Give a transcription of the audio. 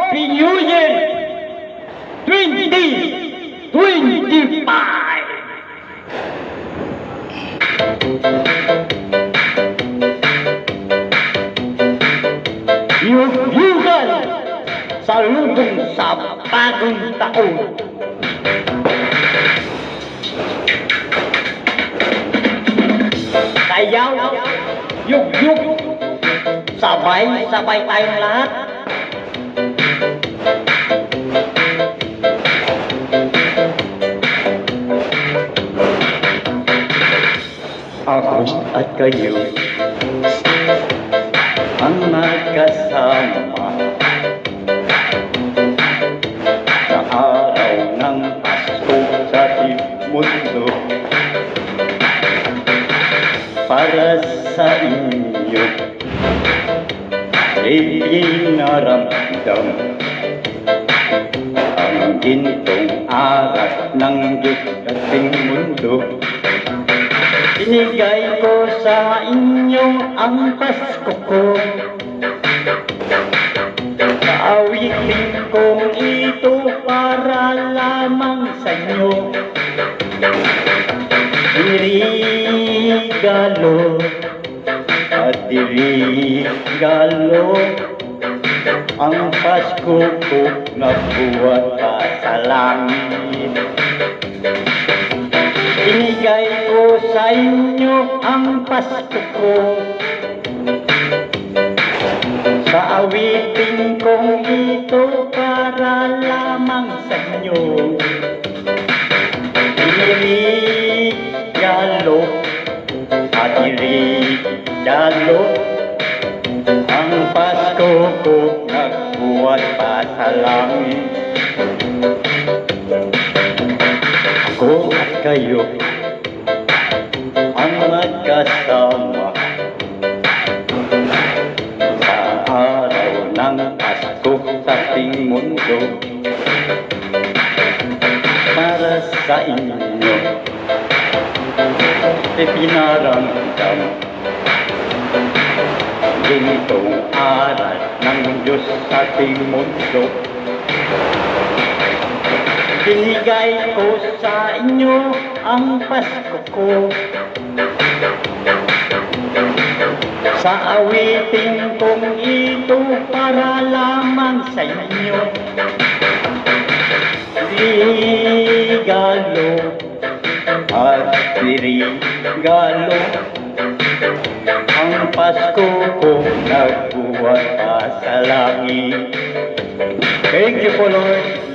Happy New Year 2025! Yugyugan sa lubong sa bagong taon. Sayaw, yugyug, sabay-sabay tayong lahat. Ako at kayo ang magkasama sa araw ng Pasko sa mundo. Para sa inyo ipinaramdam ang gintong aral ng Diyos ating mundo. Binigay ko sa inyo ang Pasko ko, sa awitin kong ito para lamang sa inyo. Irigalo at irigalo ang Pasko ko na buwan pa sa langit. Binigay ko sa inyo ang Pasko ko, sa awitin kong ito para lamang sa inyo. Irigalo at irigalo ang Pasko ko nagbuhat pa sa langit. Ako at kayo ang magkasama sa araw ng Pasko sa ating mundo. Para sa inyo ipinaramdam ganitong aral ng Diyos sa ating mundo. Binigay ko sa inyo ang Pasko ko, sa awitin kong ito para lamang sa inyo. Regalo at regalo ang Pasko ko nagbuhat pa sa langit. Thank you po, Lord.